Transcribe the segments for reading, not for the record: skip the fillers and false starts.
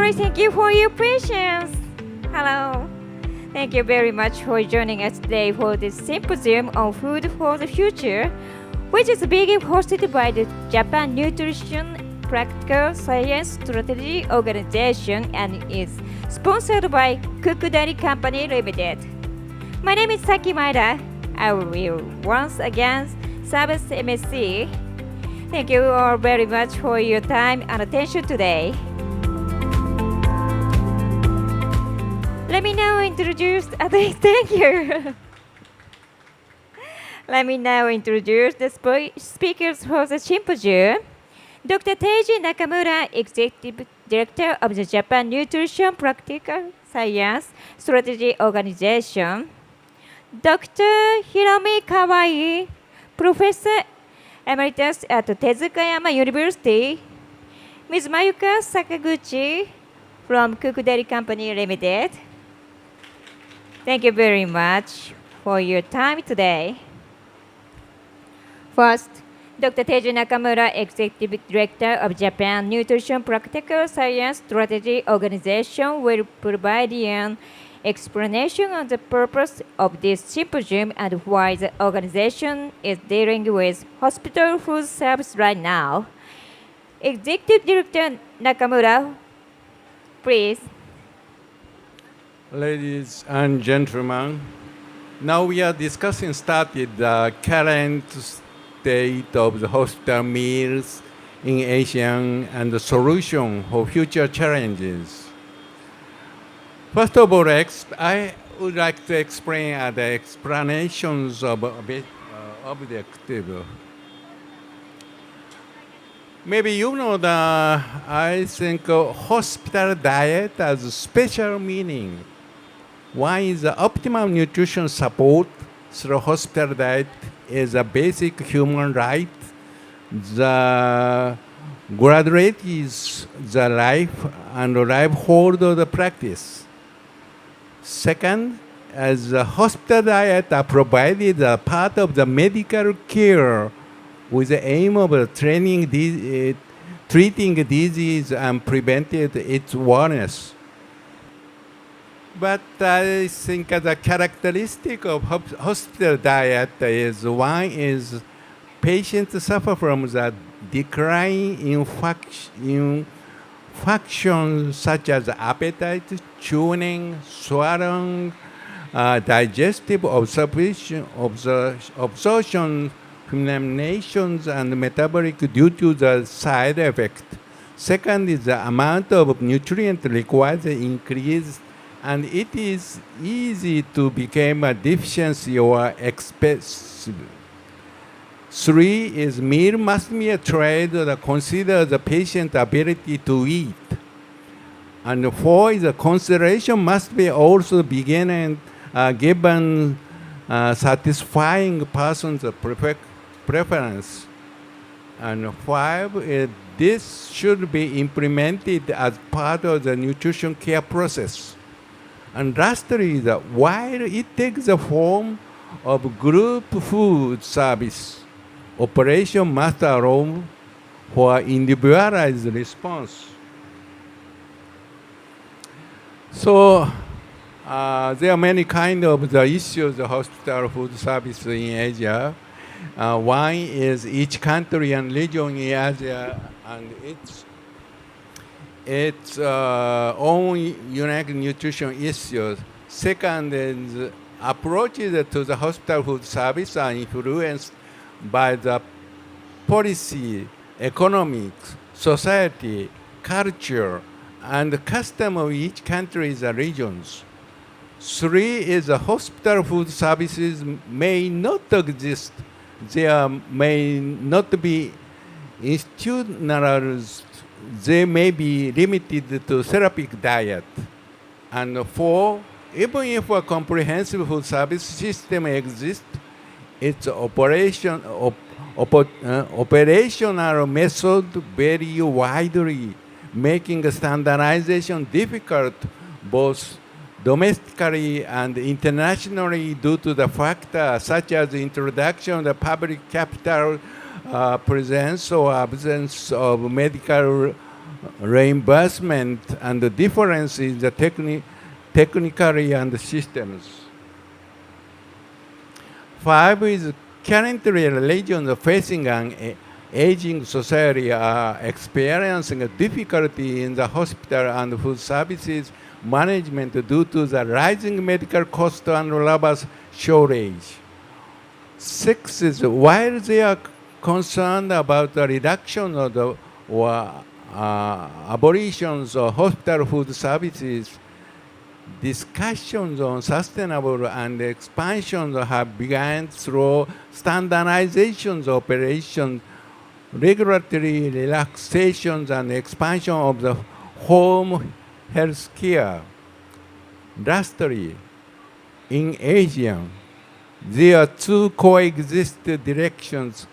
sorry, thank you for your patience. Hello. Thank you very much for joining us today for this symposium on food for the future, which is being hosted by the Japan Nutrition Practical Science Strategy Organization and is sponsored by Kukudari Company Limited. My name is Saki Maeda. I will once again serve as MSC. Thank you all very much for your time and attention today. Let me now introduce thank you. Let me now introduce the speakers for the symposium. Dr. Teiji Nakamura, Executive Director of the Japan Nutrition Practical Science Strategy Organization. Dr. Hiromi Kawai, Professor Emeritus at Tezukayama University. Ms. Mayuka Sakaguchi from Kukudari Company Limited. Thank you very much for your time today. First, Dr. Teiji Nakamura, Executive Director of Japan Nutrition Practical Science Strategy Organization, will provide an explanation on the purpose of this symposium and why the organization is dealing with hospital food service right now. Executive Director Nakamura, please. Ladies and gentlemen, now we are started the current state of the hospital meals in Asia and the solution for future challenges. First of all, I would like to explain the explanations of objective. Maybe you know that I think hospital diet has a special meaning. One is the optimal nutrition support through hospital diet is a basic human right. The graduate is the life and livelihood of the practice. Second, as the hospital diet are provided as part of the medical care with the aim of treating disease and preventing its worse. But I think the characteristic of hospital diet is one is patients suffer from the decline in functions such as appetite, chewing, swallowing, digestive absorption, eliminations, and metabolic due to the side effect. Second is the amount of nutrient required increase, and it is easy to become a deficiency or expensive. Three is meal must be a trade that considers the patient's ability to eat. And four is a consideration must be also given satisfying person's preference. And five is this should be implemented as part of the nutrition care process. And lastly, while it takes the form of group food service, operation must allow for individualized response. So there are many kinds of the issues of hospital food service in Asia. One is each country and region in Asia and its own unique nutrition issues. Second is approaches to the hospital food service are influenced by the policy, economics, society, culture, and custom of each country's regions. Three is the hospital food services may not exist. There may not be institutionalized. They may be limited to therapeutic diet. And four, even if a comprehensive food service system exists, its operational method vary widely, making standardization difficult both domestically and internationally due to the factors such as the introduction of the public capital, presence or absence of medical reimbursement and the difference in the technically and systems. 5 is currently regions facing an aging society are experiencing a difficulty in the hospital and food services management due to the rising medical cost and labor shortage. 6 is while they are concerned about the reduction of the abolitions of hospital food services, discussions on sustainable and expansion have begun through standardizations of operations, regulatory relaxations, and expansion of the home health care. Lastly, in Asia, there are two coexist directions.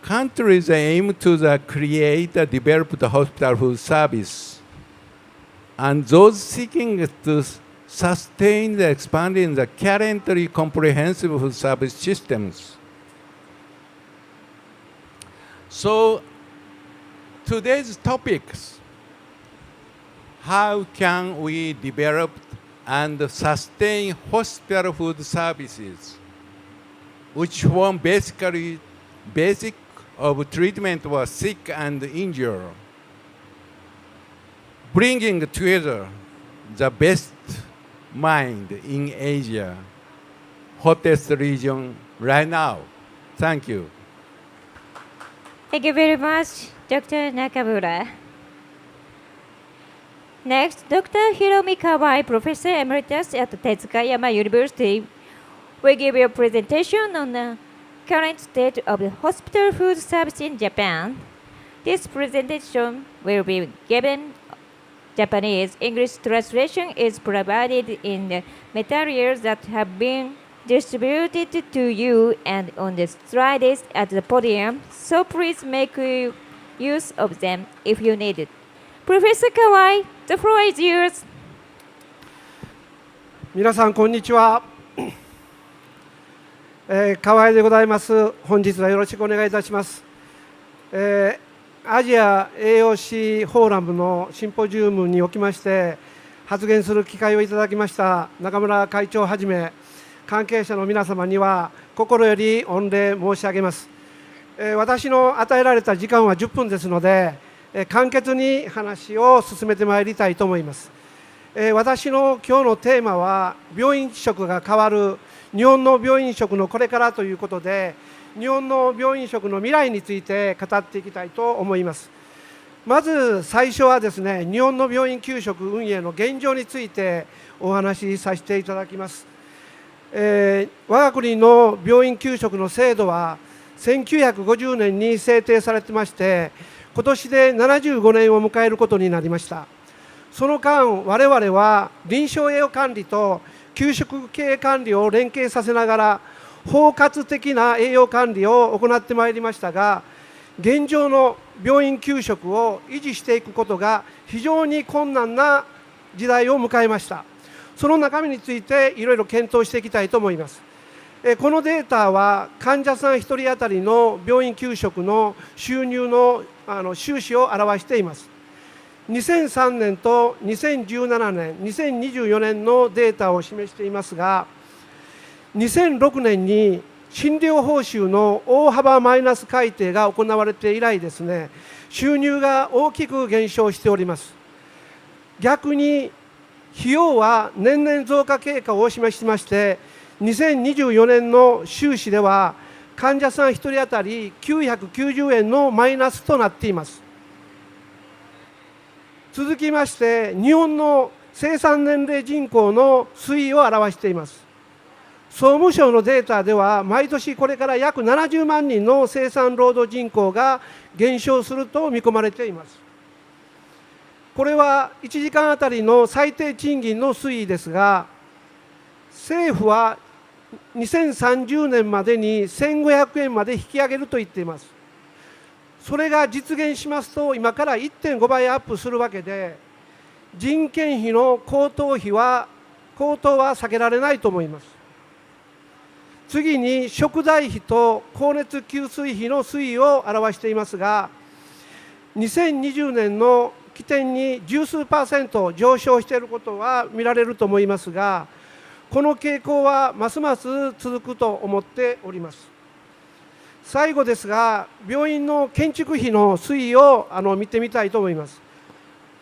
Countries aim to create a developed hospital food service, and those seeking to sustain the expanding the currently comprehensive food service systems. So today's topics, how can we develop and sustain hospital food services, which form basic of treatment for sick and injured, bringing together the best mind in Asia, hottest region right now. Thank you. Thank you very much, Dr. Nakamura. Next, Dr. Hiromi Kawai, Professor Emeritus at Tetsukayama University, will give you a presentation on the current state of the hospital food service in Japan. This presentation will be given Japanese. English translation is provided in the materials that have been distributed to you and on the slides at the podium, so please make use of them if you need it. Professor Kawai, the floor is yours. 皆さんこんにちは。河合でございます。本日はよろしくお願いいたします。アジア栄養士フォーラムのシンポジウムにおきまして発言する機会をいただきました中村会長をはじめ関係者の皆様には心より御礼申し上げます。私の与えられた時間は10分ですので簡潔に話を進めてまいりたいと思います。私の今日のテーマは病院食が変わる日本の病院食のこれからということで、日本の病院食の未来について語っていきたいと思います。まず最初はですね、日本の病院給食運営の現状についてお話しさせていただきます。我が国の病院給食の制度は1950年に制定されてまして、今年で75年を迎えることになりました。その間、我々は臨床栄養管理と給食経営管理を連携させながら包括的な栄養管理を行ってまいりましたが、現状の病院給食を維持していくことが非常に困難な時代を迎えました。その中身についていろいろ検討していきたいと思います。このデータは患者さん1人当たりの病院給食の収入の収支を表しています。2003年と2017年、2024年のデータを示していますが、2006年に診療報酬の大幅マイナス改定が行われて以来ですね、収入が大きく減少しております。逆に費用は年々増加傾向を示しまして、2024年の収支では患者さん1人当たり990円のマイナスとなっています。続きまして、日本の生産年齢人口の推移を表しています。総務省のデータでは、毎年これから約70万人の生産労働人口が減少すると見込まれています。これは1時間あたりの最低賃金の推移ですが、政府は2030年までに1500円まで引き上げると言っています。それが実現しますと、今から 1.5 倍アップするわけで、人件費の高騰は避けられないと思います。次に食材費と光熱給水費の推移を表していますが、2020年の起点に十数%上昇していることは見られると思いますが、この傾向はますます続くと思っております。最後ですが、病院の建築費の推移を見てみたいと思います。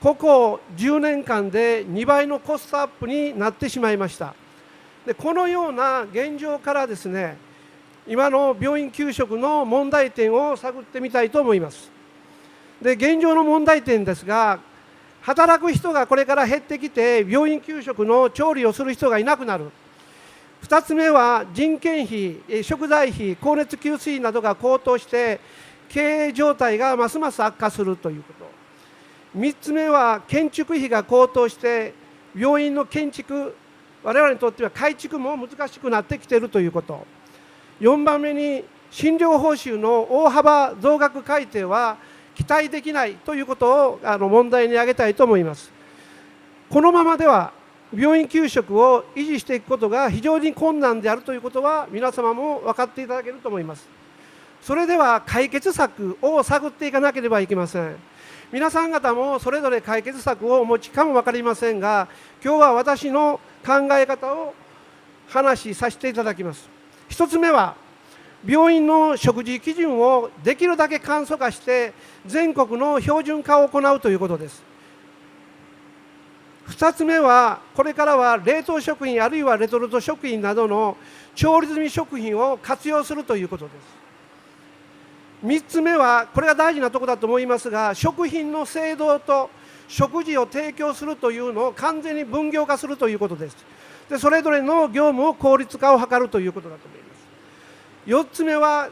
ここ10年間で2倍のコストアップになってしまいました。でこのような現状からですね、今の病院給食の問題点を探ってみたいと思います。で現状の問題点ですが、働く人がこれから減ってきて病院給食の調理をする人がいなくなる。2つ目は人件費、食材費、光熱給水費などが高騰して経営状態がますます悪化するということ。3つ目は建築費が高騰して病院の建築、我々にとっては改築も難しくなってきているということ。4番目に診療報酬の大幅増額改定は期待できないということを問題に挙げたいと思います。このままでは病院給食を維持していくことが非常に困難であるということは皆様も分かっていただけると思います。それでは解決策を探っていかなければいけません。皆さん方もそれぞれ解決策をお持ちかも分かりませんが、今日は私の考え方を話しさせていただきます。1つ目は病院の食事基準をできるだけ簡素化して全国の標準化を行うということです。2つ目はこれからは冷凍食品あるいはレトルト食品などの調理済み食品を活用するということです。3つ目はこれが大事なところだと思いますが、食品の製造と食事を提供するというのを完全に分業化するということです。でそれぞれの業務を効率化を図るということだと思います。4つ目は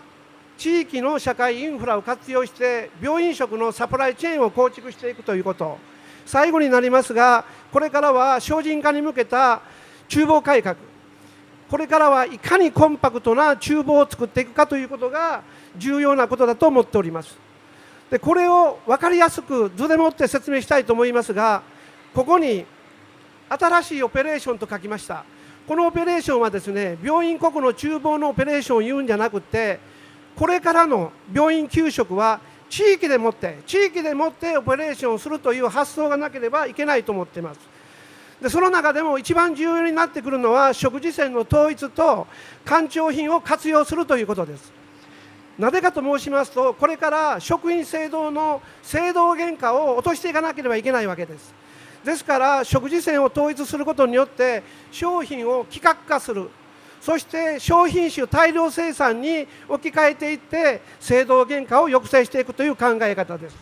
地域の社会インフラを活用して病院食のサプライチェーンを構築していくということ。最後になりますが、これからは省人化に向けた厨房改革、これからはいかにコンパクトな厨房を作っていくかということが重要なことだと思っております。でこれを分かりやすく図でもって説明したいと思いますが、ここに新しいオペレーションと書きました。このオペレーションはですね、病院個々の厨房のオペレーションを言うんじゃなくて、これからの病院給食は地域でもってオペレーションをするという発想がなければいけないと思っています。でその中でも一番重要になってくるのは食事線の統一と官庁品を活用するということです。なぜかと申しますと、これから食品製造の制度原価を落としていかなければいけないわけです。ですから食事線を統一することによって商品を規格化する、そして商品種大量生産に置き換えていって制度原価を抑制していくという考え方です。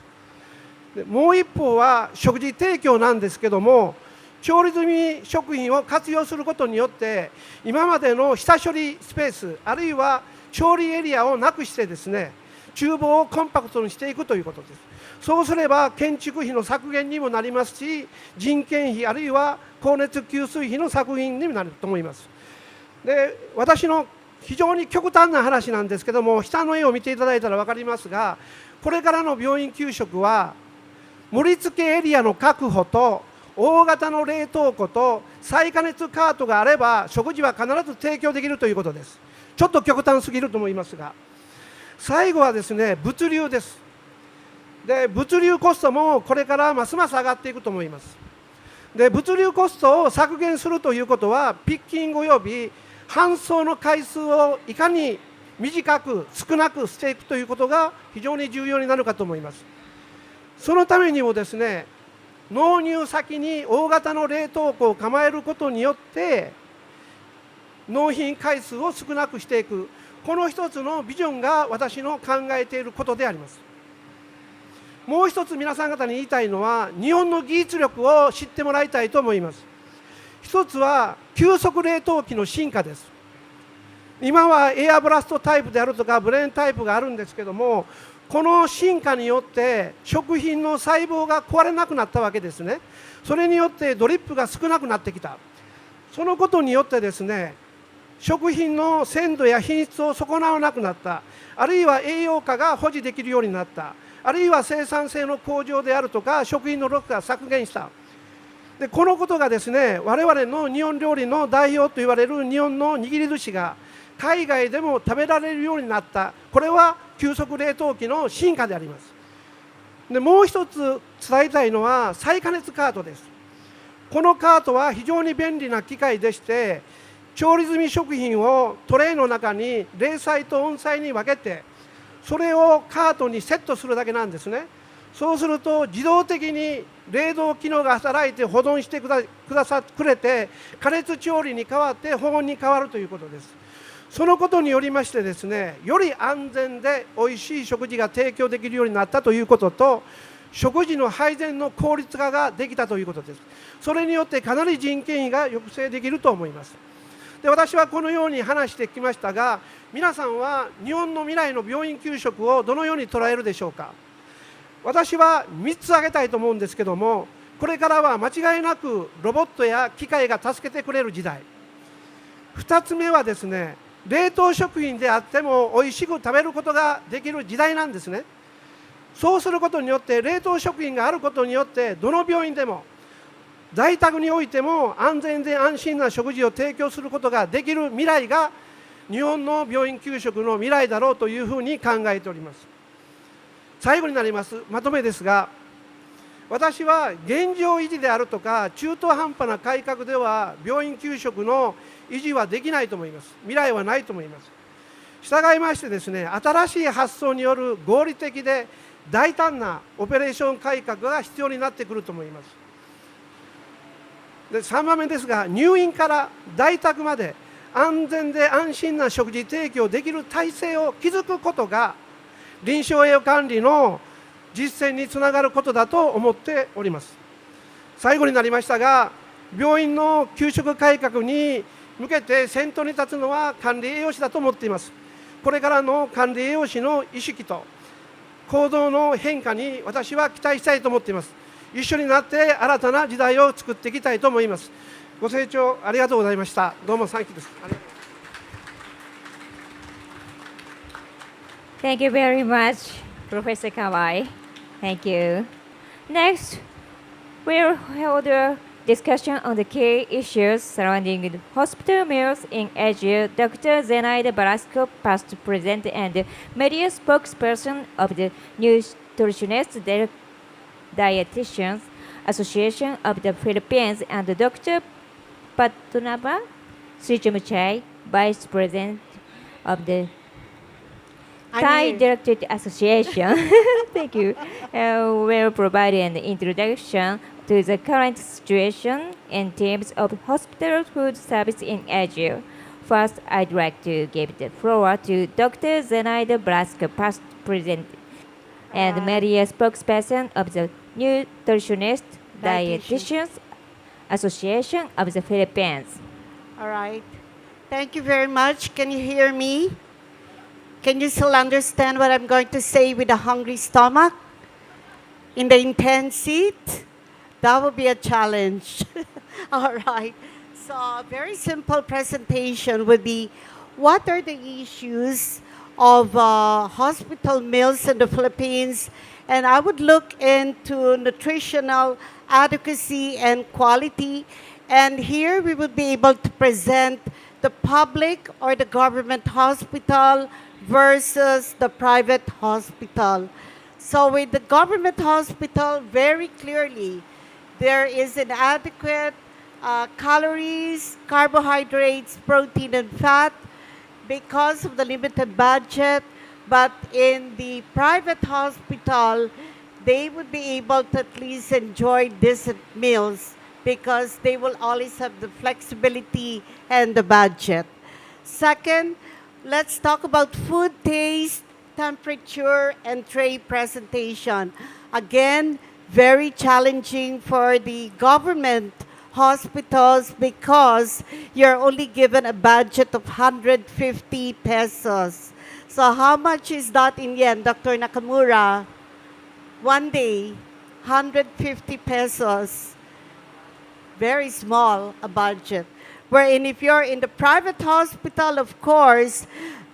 もう一方は食事提供なんですけども、調理済み食品を活用することによって今までの下処理スペースあるいは調理エリアをなくしてですね、厨房をコンパクトにしていくということです。そうすれば建築費の削減にもなりますし、人件費あるいは光熱給水費の削減にもなると思います。で私の非常に極端な話なんですけども、下の絵を見ていただいたら分かりますが、これからの病院給食は盛り付けエリアの確保と大型の冷凍庫と再加熱カートがあれば食事は必ず提供できるということです。ちょっと極端すぎると思いますが、最後はですね、物流です。で物流コストもこれからますます上がっていくと思います。で物流コストを削減するということはピッキングおよび搬送の回数をいかに短く少なくしていくということが非常に重要になるかと思います。そのためにもですね、納入先に大型の冷凍庫を構えることによって納品回数を少なくしていく、この一つのビジョンが私の考えていることであります。もう一つ皆さん方に言いたいのは、日本の技術力を知ってもらいたいと思います。一つは急速冷凍機の進化です。今はエアブラストタイプであるとかブレーンタイプがあるんですけども、この進化によって食品の細胞が壊れなくなったわけですね。それによってドリップが少なくなってきた。そのことによってですね、食品の鮮度や品質を損なわなくなった、あるいは栄養価が保持できるようになった、あるいは生産性の向上であるとか食品のロスが削減した。でこのことがですね、我々の日本料理の代表と言われる日本の握り寿司が海外でも食べられるようになった。これは急速冷凍機の進化であります。でもう一つ伝えたいのは再加熱カートです。このカートは非常に便利な機械でして、調理済み食品をトレイの中に冷菜と温菜に分けて、それをカートにセットするだけなんですね。そうすると自動的に冷凍機能が働いて保存してくれて、加熱調理に変わって保温に変わるということです。そのことによりましてですね、より安全でおいしい食事が提供できるようになったということと、食事の配膳の効率化ができたということです。それによってかなり人件費が抑制できると思います。で、私はこのように話してきましたが、皆さんは日本の未来の病院給食をどのように捉えるでしょうか。私は3つ挙げたいと思うんですけども、これからは間違いなくロボットや機械が助けてくれる時代。2つ目はですね、冷凍食品であってもおいしく食べることができる時代なんですね。そうすることによって、冷凍食品があることによって、どの病院でも在宅においても安全で安心な食事を提供することができる未来が日本の病院給食の未来だろうというふうに考えております。最後になりますまとめですが、私は現状維持であるとか中途半端な改革では病院給食の維持はできないと思います。未来はないと思います。従いましてですね、新しい発想による合理的で大胆なオペレーション改革が必要になってくると思います。で、3番目ですが、入院から在宅まで安全で安心な食事提供できる体制を築くことが臨床栄養管理の実践につながることだと思っております。最後になりましたが、病院の給食改革に向けて先頭に立つのは管理栄養士だと思っています。これからの管理栄養士の意識と行動の変化に私は期待したいと思っています。一緒になって新たな時代を作っていきたいと思います。ご清聴ありがとうございました。どうもサンキューです。Thank you very much, Professor Kawai. Thank you. Next, we'll hold a discussion on the key issues surrounding the hospital meals in Asia. Dr. Zenaida Barasco, past president and media spokesperson of the Nutritionist Dietitians Association of the Philippines, and Dr. Patunaba Srichamuchai, vice president of the Thai Directorate Association. Thank you. Will provide an introduction to the current situation in terms of hospital food service in Asia. First, I'd like to give the floor to Dr. Zenaida Blasco, past president and media spokesperson of the Nutritionist Dietitians Association of the Philippines. All right. Thank you very much. Can you hear me? Can you still understand what I'm going to say with a hungry stomach? In the intense seat? That would be a challenge. All right. So a very simple presentation would be, what are the issues of hospital meals in the Philippines? And I would look into nutritional adequacy and quality. And here we would be able to present the public or the government hospital versus the private hospital. So with the government hospital, very clearly, there is inadequate calories, carbohydrates, protein, and fat because of the limited budget. But in the private hospital, they would be able to at least enjoy decent meals because they will always have the flexibility and the budget. Second, let's talk about food taste, temperature, and tray presentation. Again, very challenging for the government hospitals because you're only given a budget of 150 pesos. So how much is that in yen, Dr. Nakamura? One day, 150 pesos. Very small a budget. Wherein if you're in the private hospital, of course,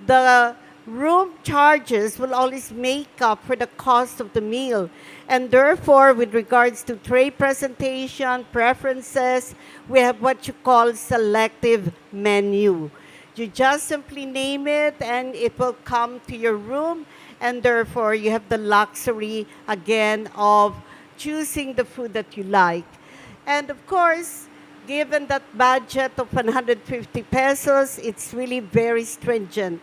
the room charges will always make up for the cost of the meal. And therefore, with regards to tray presentation, preferences, we have what you call selective menu. You just simply name it and it will come to your room and therefore you have the luxury again of choosing the food that you like. And of course, given that budget of 150 pesos, it's really very stringent,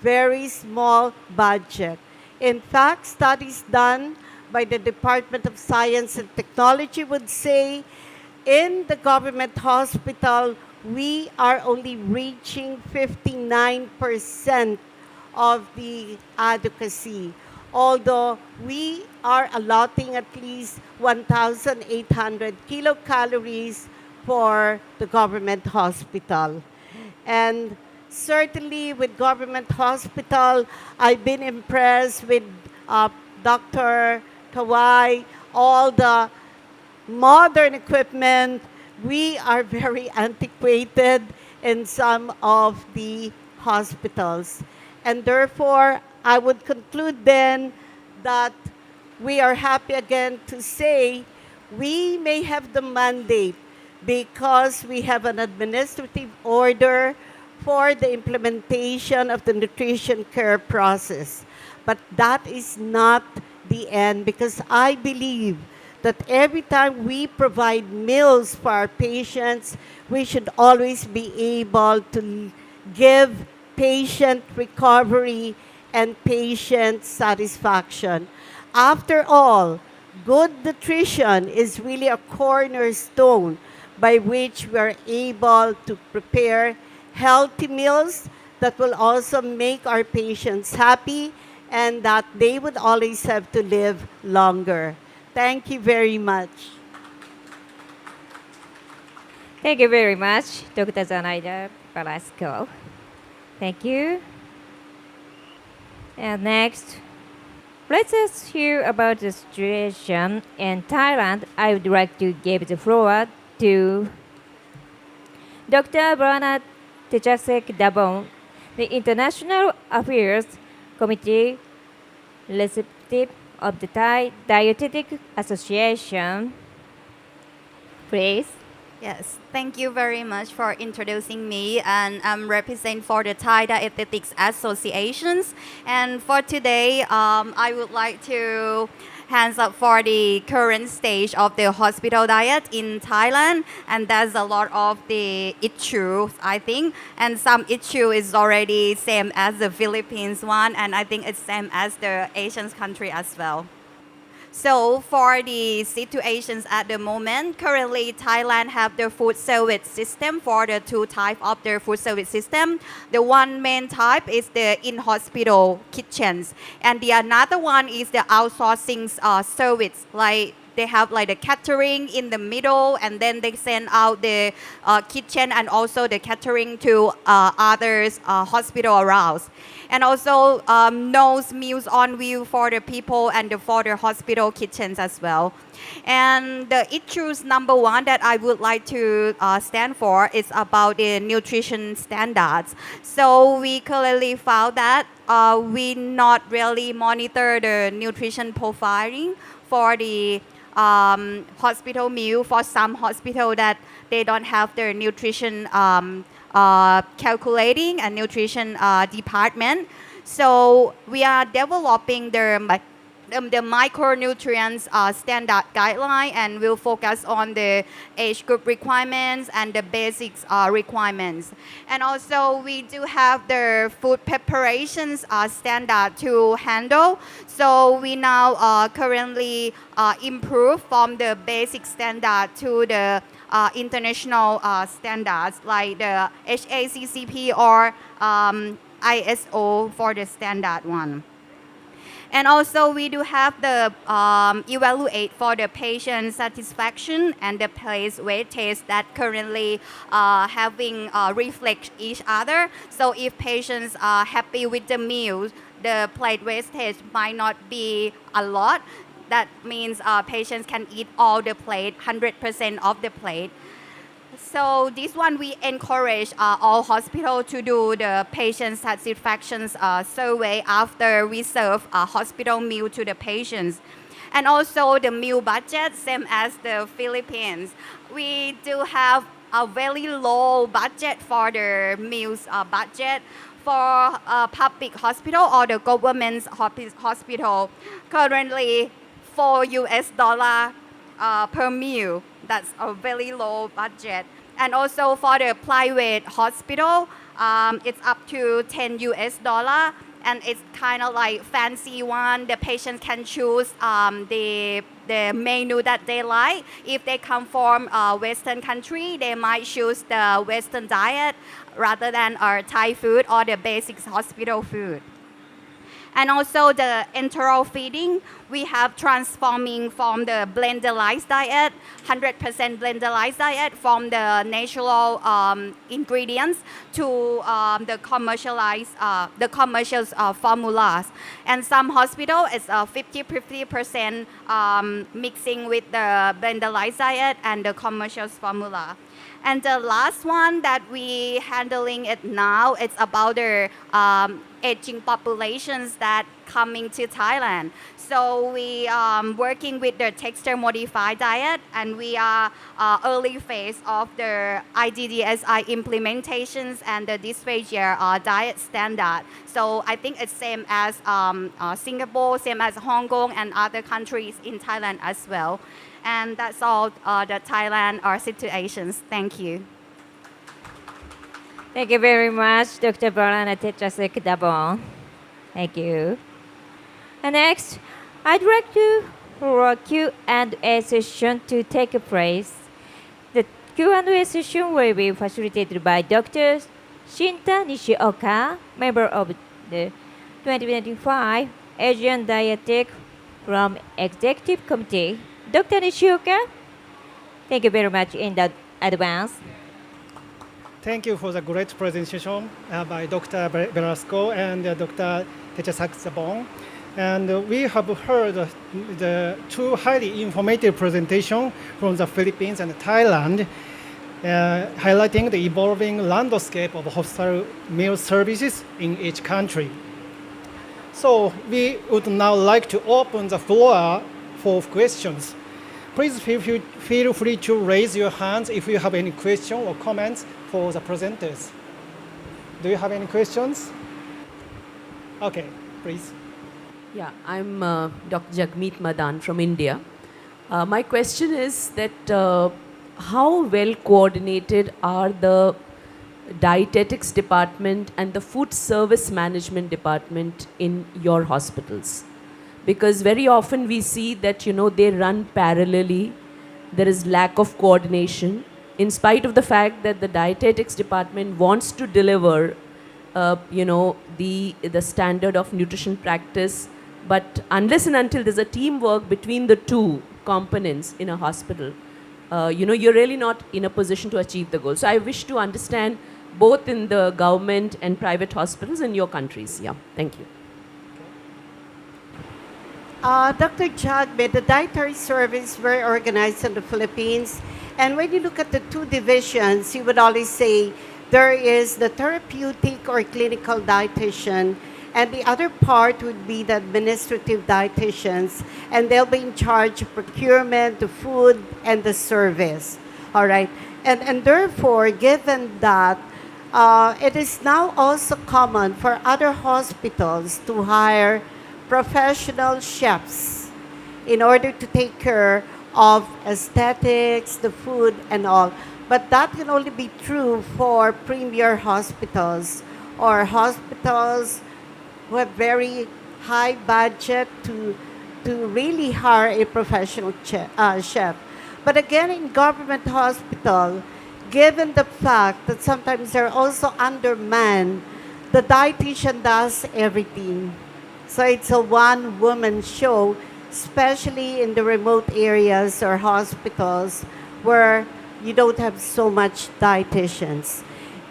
very small budget. In fact, studies done by the Department of Science and Technology would say in the government hospital, we are only reaching 59% of the adequacy, although we are allotting at least 1,800 kilocalories for the government hospital. And certainly with government hospital, I've been impressed with Dr. Kawai, all the modern equipment. We are very antiquated in some of the hospitals. And therefore, I would conclude then that we are happy again to say we may have the mandate because we have an administrative order for the implementation of the nutrition care process. But that is not the end, because I believe that every time we provide meals for our patients, we should always be able to give patient recovery and patient satisfaction. After all, good nutrition is really a cornerstone by which we are able to prepare healthy meals that will also make our patients happy and that they would always have to live longer. Thank you very much. Thank you very much, Dr. Zanaida Velasco. Thank you. And next, let us hear about the situation in Thailand. I would like to give the floor to Dr. Bernard Tejasek Dabon, the International Affairs Committee representative of the Thai Dietetic Association. Please. Yes, thank you very much for introducing me, and I'm representing for the Thai Dietetics Associations. And for today, I would like to hands up for the current stage of the hospital diet in Thailand, and there's a lot of the issues, I think, and some issue is already same as the Philippines one, and I think it's same as the Asian country as well. So for the situations at the moment, currently Thailand have the food service system for the two types of their food service system. The one main type is the in-hospital kitchens, and the another one is the outsourcing service, like they have like the catering in the middle, and then they send out the kitchen and also the catering to others hospital around. And also no meals on wheel for the people and for the hospital kitchens as well. And the issues number one that I would like to stand for is about the nutrition standards. So we clearly found that we not really monitor the nutrition profiling for the hospital meal. For some hospital that they don't have their nutrition calculating and nutrition department. So we are developing the micronutrients standard guideline, and will focus on the age group requirements and the basics requirements. And also we do have the food preparations standard to handle. So we now currently improve from the basic standard to the international standards like the HACCP or ISO for the standard one. And also we do have the evaluate for the patient satisfaction and the place weightage that currently having reflect each other. So if patients are happy with the meals, the plate wastage might not be a lot. That means patients can eat all the plate, 100% of the plate. So this one we encourage all hospitals to do the patient satisfaction survey after we serve a hospital meal to the patients. And also the meal budget, same as the Philippines. We do have a very low budget for the meals budget. for a public hospital or the government hospital, currently $4 per meal. That's a very low budget. And also for the private hospital, it's up to $10, and it's kind of like fancy one. The patient can choose the menu that they like. If they come from a Western country, they might choose the Western diet rather than our Thai food or the basic hospital food. And also the enteral feeding, we have transforming from the blended rice diet, 100% blended rice diet from the natural ingredients to the commercial formulas. And some hospital is 50% mixing with the blended rice diet and the commercial formula. And the last one that we handling it now, it's about the aging populations that coming to Thailand. So we working with the texture modified diet, and we are early phase of the IDDSI implementations and the dysphagia diet standard. So I think it's same as Singapore, same as Hong Kong and other countries in Thailand as well. And that's all the Thailand situations. Thank you. Thank you very much, Dr. Barana Tetrasek Dabon. Thank you. And next, I'd like to for a Q&A session to take place. The Q&A session will be facilitated by Dr. Shinta Nishioka, member of the 2025 Asian Dietetic from Executive Committee. Dr. Nishioka, thank you very much in advance. Thank you for the great presentation by Dr. Velasco and Dr. Techasak-Sabong. And we have heard the two highly informative presentations from the Philippines and Thailand, highlighting the evolving landscape of hospital meal services in each country. So we would now like to open the floor for questions. Please feel free to raise your hands if you have any questions or comments for the presenters. Do you have any questions? Okay, please. Yeah, I'm Dr. Jagmeet Madan from India. My question is that how well coordinated are the dietetics department and the food service management department in your hospitals? Because very often we see that, they run parallelly. There is lack of coordination, in spite of the fact that the dietetics department wants to deliver, the standard of nutrition practice. But unless and until there's a teamwork between the two components in a hospital, you're really not in a position to achieve the goal. So I wish to understand both in the government and private hospitals in your countries. Yeah, thank you. Dr. Jagme, the dietary service were organized in the Philippines. And when you look at the two divisions, you would always say there is the therapeutic or clinical dietitian, and the other part would be the administrative dietitians, and they'll be in charge of procurement, the food, and the service. All right. And therefore, given that, it is now also common for other hospitals to hire professional chefs in order to take care of aesthetics, the food, and all. But that can only be true for premier hospitals or hospitals who have very high budget to really hire a professional chef. But again, in government hospital, given the fact that sometimes they're also undermanned, the dietitian does everything. So it's a one-woman show, especially in the remote areas or hospitals where you don't have so much dietitians.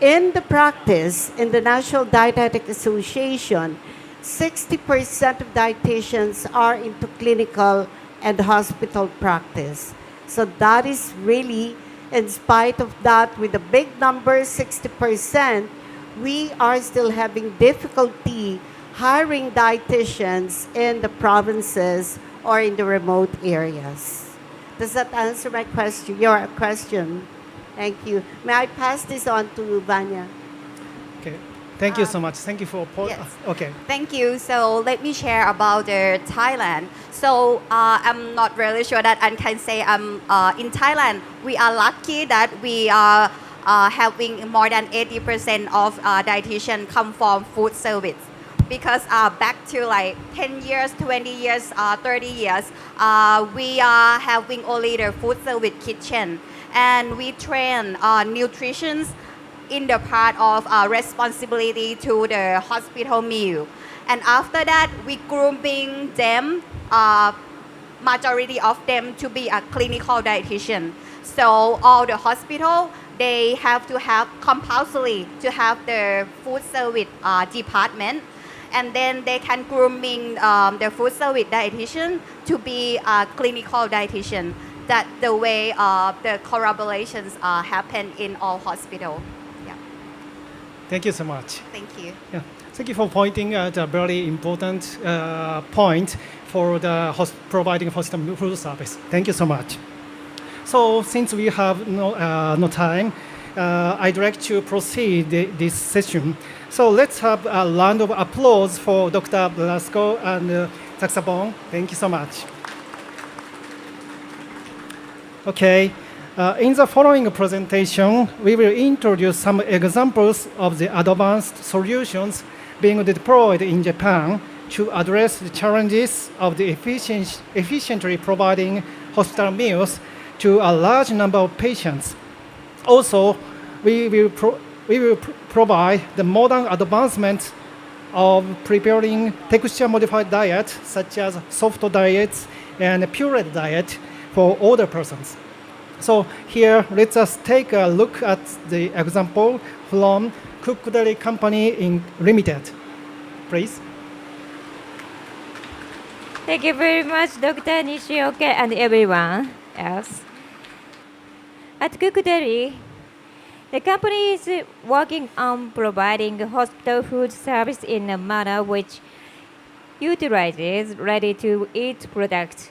In the practice, in the National Dietetic Association, 60% of dietitians are into clinical and hospital practice. So that is really, in spite of that, with the big number, 60%, we are still having difficulty hiring dietitians in the provinces or in the remote areas. Does that answer my question, your question? Thank you. May I pass this on to Vanya? Okay. Thank you so much. Thank you for Yes. Okay. Thank you. So let me share about Thailand. So I'm not really sure that I can say in Thailand. We are lucky that we are having more than 80% of dietitian come from food service. Because back to like 10 years, 20 years, 30 years, we are having only the food service kitchen. And we train nutritionists in the part of responsibility to the hospital meal. And after that, we grooming them, majority of them to be a clinical dietitian. So all the hospital, they have to have compulsory to have the food service department. And then they can grooming the food service dietitian to be a clinical dietitian. That's the way the collaborations happen in all hospitals. Thank you so much. Thank you. Yeah. Thank you for pointing out a very important point for the providing hospital food service. Thank you so much. So since we have no time, I'd like to proceed this session. So let's have a round of applause for Dr. Velasco and Saxabon. Thank you so much. Okay. In the following presentation, we will introduce some examples of the advanced solutions being deployed in Japan to address the challenges of the efficiently providing hospital meals to a large number of patients. Also, we will provide the modern advancements of preparing texture-modified diets, such as soft diets and pureed diet for older persons. So here, let us take a look at the example from Cook Dairy Company Limited. Please. Thank you very much, Dr. Nishioka and everyone else. At Cook Dairy, the company is working on providing hospital food service in a manner which utilizes ready-to-eat products.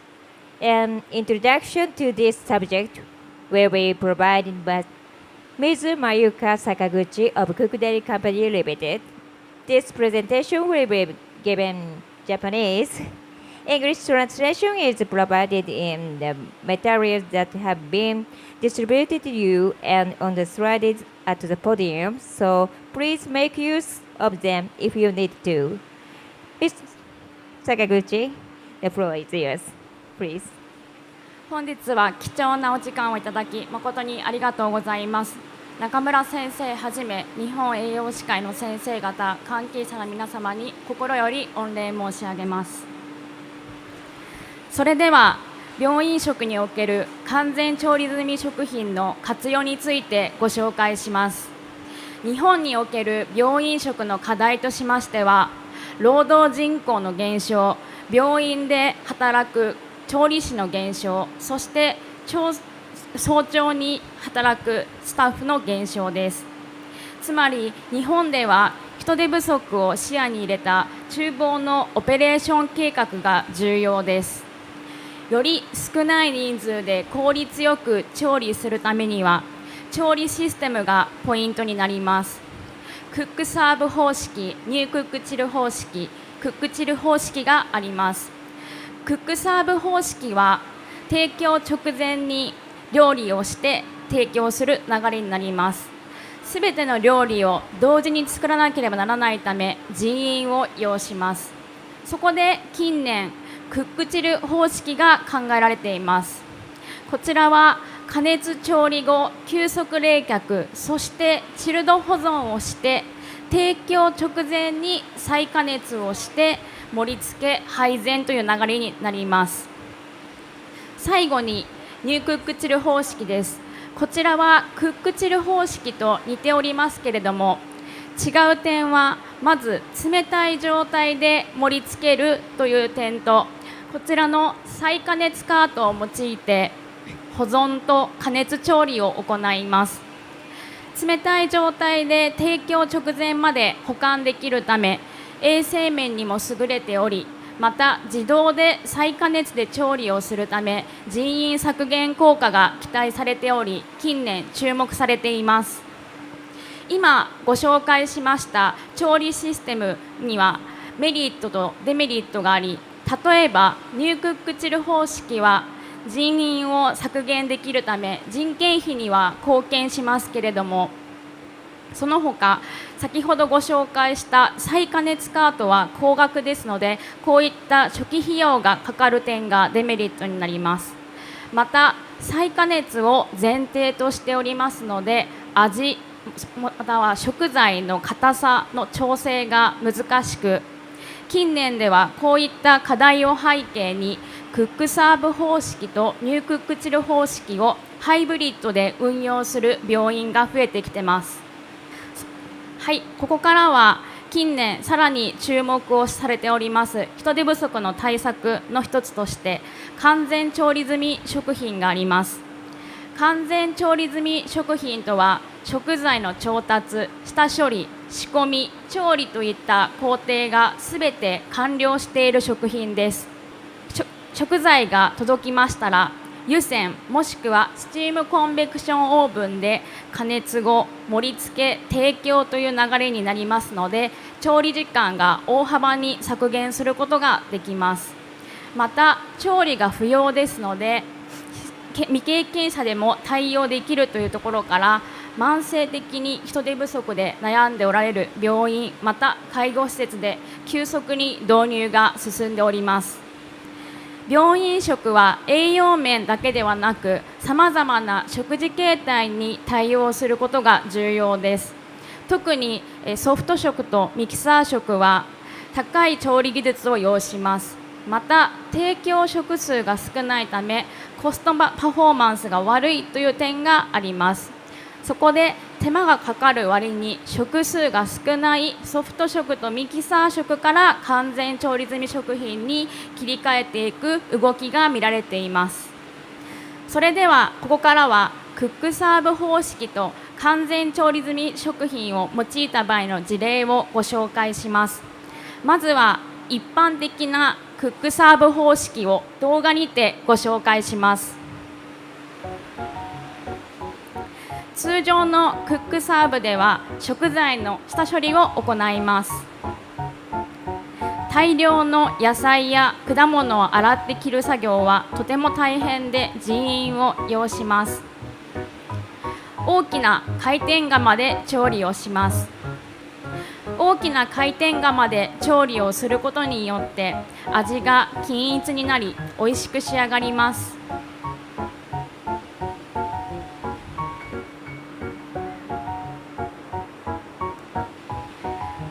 An introduction to this subject will be provided by Ms. Mayuka Sakaguchi of Cook Dairy Company Limited. This presentation will be given Japanese. English translation is provided in the materials that have been distributed to you and on the slides at the podium, so please make use of them if you need to. Ms. Sakaguchi, the floor is yours. Please. 本日は貴重なお時間をいただき誠にありがとうございます。中村先生はじめ日本栄養士会の先生方、関係者の皆様に心より御礼申し上げます。それでは病院食における完全調理済み食品の活用についてご紹介します。日本における病院食の課題としましては、労働人口の減少、病院で働く調理師の減少、そして早朝に働くスタッフの減少です。つまり日本では人手不足を視野に入れた厨房のオペレーション計画が重要です。より少ない人数で効率よく調理するためには調理システムがポイントになります。クックサーブ方式、ニュークックチル方式、クックチル方式があります。クックサーブ方式は提供直前に料理をして提供する流れになります。すべての料理を同時に作らなければならないため人員を要します。そこで近年クックチル方式が考えられています。こちらは加熱調理後急速冷却、そしてチルド保存をして提供直前に再加熱をして盛り付け配膳という流れになります。最後にニュークックチル方式です。こちらはクックチル方式と似ておりますけれども、違う点はまず冷たい状態で盛り付けるという点と、こちらの再加熱カートを用いて保存と加熱調理を行います。冷たい状態で提供直前まで保管できるため衛生面にも優れており、また自動で再加熱で調理をするため人員削減効果が期待されており、近年注目されています。今ご紹介しました調理システムにはメリットとデメリットがあり、例えばニュークックチル方式は人員を削減できるため人件費には貢献しますけれども、その他先ほどご紹介した再加熱カートは高額ですので、こういった初期費用がかかる点がデメリットになります。また再加熱を前提としておりますので、味または食材の硬さの調整が難しく、近年ではこういった課題を背景にクックサーブ方式とニュークックチル方式をハイブリッドで運用する病院が増えてきてます。はい、ここからは近年さらに注目をされております人手不足の対策の一つとして完全調理済み食品があります。完全調理済み食品とは、食材の調達、下処理、仕込み、調理といった工程がすべて完了している食品です。食材が届きましたら、湯煎もしくはスチームコンベクションオーブンで加熱後、盛り付け、提供という流れになりますので、調理時間が大幅に削減することができます。また調理が不要ですので、未経験者でも対応できるというところから、慢性的に人手不足で悩んでおられる病院また介護施設で急速に導入が進んでおります。病院食は栄養面だけではなく、さまざまな食事形態に対応することが重要です。特にソフト食とミキサー食は高い調理技術を要します。また提供食数が少ないためコストパフォーマンスが悪いという点があります。そこで手間がかかる割に食数が少ないソフト食とミキサー食から完全調理済み食品に切り替えていく動きが見られています。それではここからはクックサーブ方式と完全調理済み食品を用いた場合の事例をご紹介します。まずは一般的なクックサーブ方式を動画にてご紹介します。通常のクックサーブでは食材の下処理を行います。大量の野菜や果物を洗って切る作業はとても大変で人員を要します。大きな回転釜で調理をします。大きな回転釜で調理をすることによって味が均一になり美味しく仕上がります。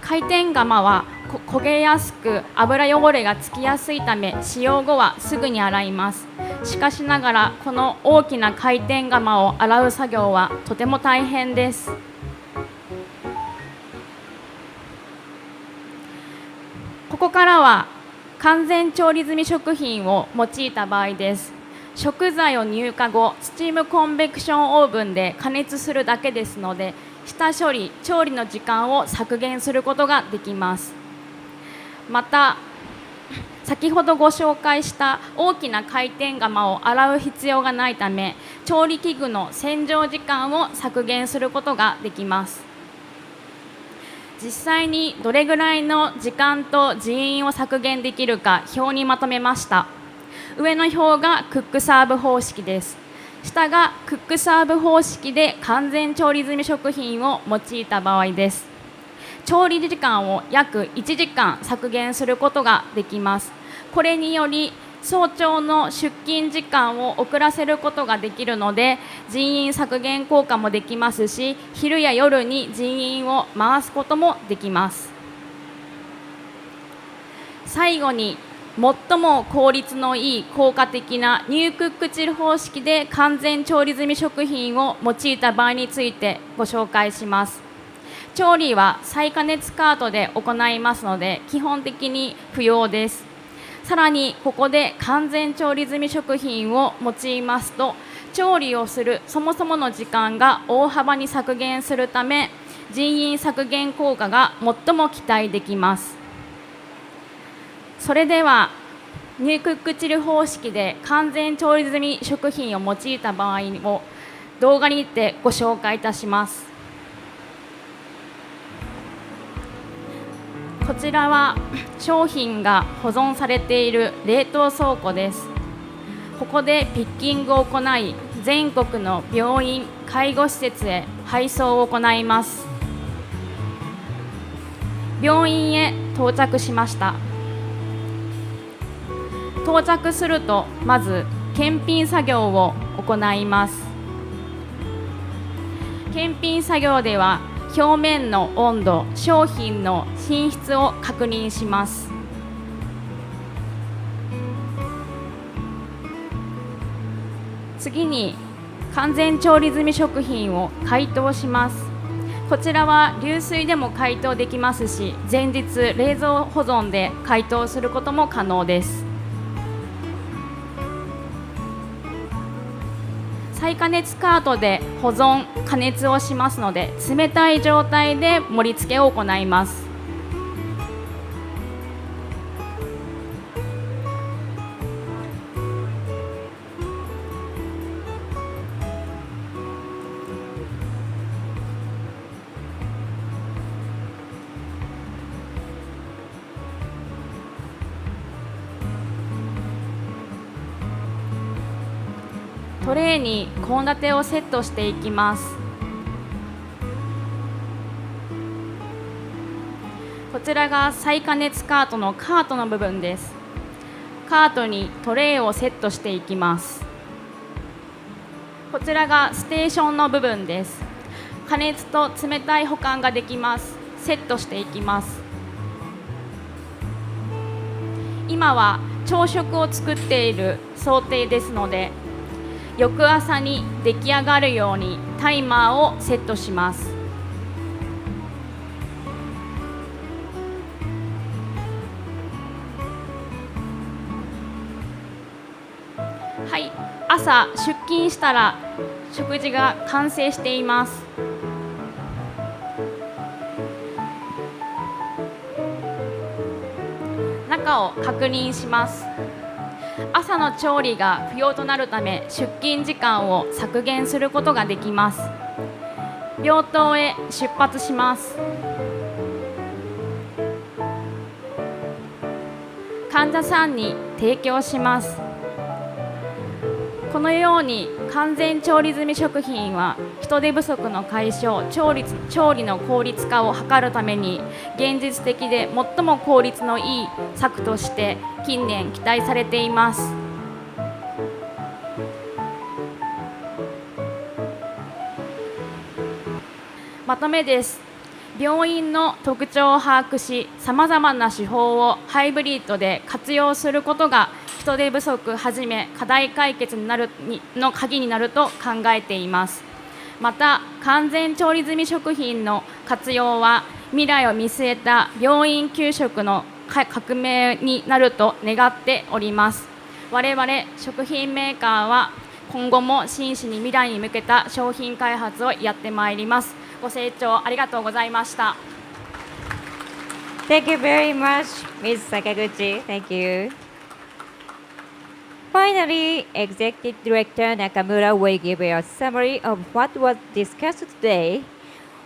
回転釜は焦げやすく油汚れがつきやすいため使用後はすぐに洗います。しかしながらこの大きな回転釜を洗う作業はとても大変です。ここからは完全調理済み食品を用いた場合です。食材を入荷後、スチームコンベクションオーブンで加熱するだけですので、下処理、調理の時間を削減することができます。また、先ほどご紹介した大きな回転釜を洗う必要がないため、調理器具の洗浄時間を削減することができます。実際にどれぐらいの時間と人員を削減できるか表にまとめました。上の表がクックサーブ方式です。下がクックサーブ方式で完全調理済み食品を用いた場合です。調理時間を約1時間削減することができます。これにより早朝の出勤時間を遅らせることができるので、人員削減効果もできますし、昼や夜に人員を回すこともできます。最後に最も効率のいい効果的なニュークックチル方式で完全調理済み食品を用いた場合についてご紹介します。調理は再加熱カートで行いますので基本的に不要です。さらにここで完全調理済み食品を用いますと、調理をするそもそもの時間が大幅に削減するため、人員削減効果が最も期待できます。それではニュークックチル方式で完全調理済み食品を用いた場合を動画にてご紹介いたします。ちらは商品が保存されている冷凍倉庫です。ここでピッキングを行い、全国の病院・介護施設へ配送を行います。病院へ到着しました。到着するとまず検品作業を行います。検品作業では表面の温度、商品の品質を確認します。次に完全調理済み食品を解凍します。こちらは流水でも解凍できますし、前日冷蔵保存で解凍することも可能です。再加熱カートで保存・加熱をしますので、冷たい状態で盛り付けを行います。トレーに献立をセットしていきます。こちらが再加熱カートのカートの部分です。カートにトレーをセットしていきます。こちらがステーションの部分です。加熱と冷たい保管ができます。セットしていきます。今は朝食を作っている想定ですので、翌朝に出来上がるようにタイマーをセットします。はい、朝出勤したら食事が完成しています。中を確認します。朝の調理が不要となるため、出勤時間を削減することができます。病棟へ出発します。患者さんに提供します。このように完全調理済み食品は人手不足の解消、調理の効率化を図るために現実的で最も効率のいい策として近年期待されています。まとめです。病院の特徴を把握し、さまざまな手法をハイブリッドで活用することが人手不足はじめ課題解決の鍵になると考えています。また、完全調理済み食品の活用は未来を見据えた病院給食の革命になると願っております。我々食品メーカーは今後も真摯に未来に向けた商品開発をやってまいります。ご清聴ありがとうございました。Thank you very much, Ms. Sakaguchi. Thank you. Finally, Executive Director Nakamura will give a summary of what was discussed today.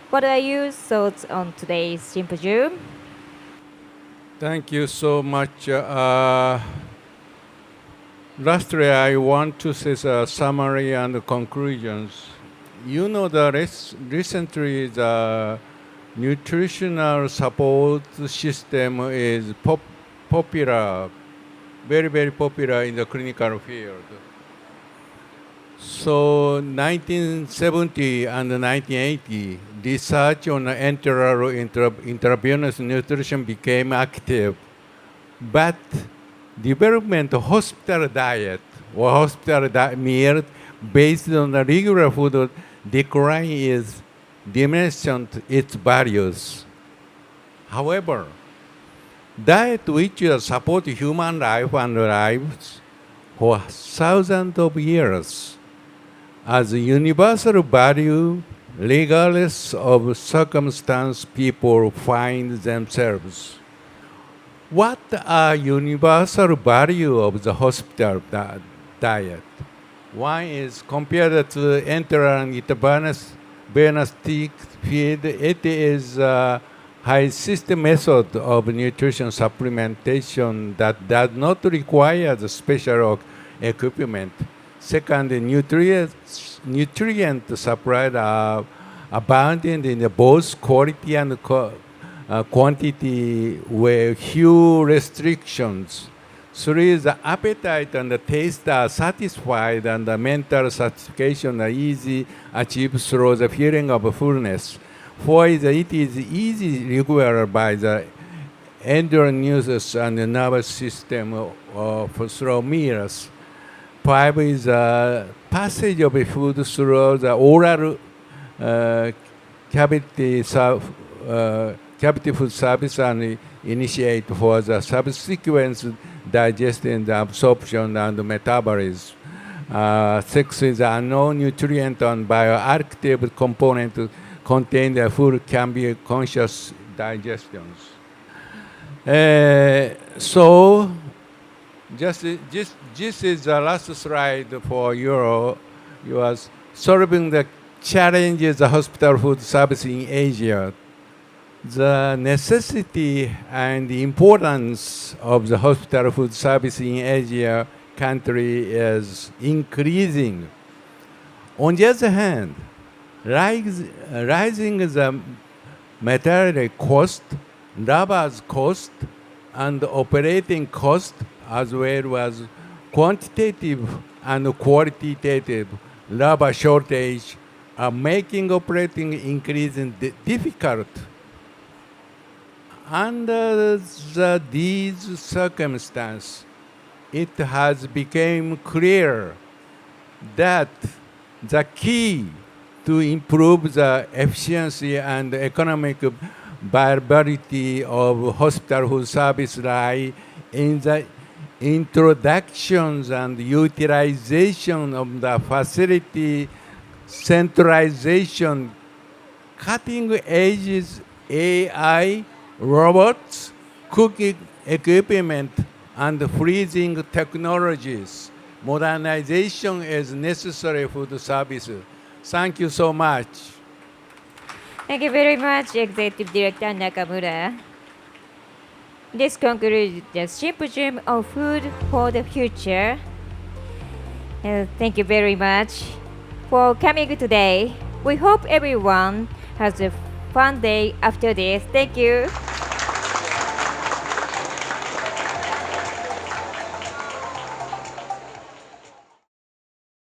What are your thoughts on today's symposium? Thank you so much. Lastly, I want to say a summary and conclusions. You know that recently the nutritional support system is popular, very, very popular in the clinical field. So 1970 and 1980, research on enteral intravenous nutrition became active, but development of hospital diet or hospital meal based on the regular food decline is diminishing its values. However, diet which support human life and lives for thousands of years as a universal value regardless of circumstance people find themselves. What are universal value of the hospital diet? One is compared to enteral intravenous feed. It is high system method of nutrition supplementation that does not require the special equipment. Second, nutrient supplies are abundant in both quality and quantity with few restrictions. Three, the appetite and the taste are satisfied and the mental satisfaction are easy achieved through the feeling of fullness. Four is it is easy regulated by the endocrine and the nervous system through meals. Five is the passage of food through the oral cavity food service and initiate for the subsequent digestion, the absorption, and metabolism. Six is the unknown nutrient and bioactive component contained the food can be conscious digestions. So, this is the last slide for yours. Solving the challenges of hospital food service in Asia. The necessity and the importance of the hospital food service in Asia country is increasing. On the other hand, rising the material cost, labor's cost, and operating cost, as well as quantitative and qualitative labor shortage, are making operating increasingly difficult. Under these circumstances, it has become clear that the key to improve the efficiency and economic viability of hospital food service lie in the introductions and utilization of the facility centralization, cutting edge AI, robots, cooking equipment, and freezing technologies. Modernization is necessary for the services. Thank you so much. Thank you very much, Executive Director Nakamura. This concludes the Symposium on Food for the Future. Thank you very much for coming today. We hope everyone has a fun day after this. Thank you.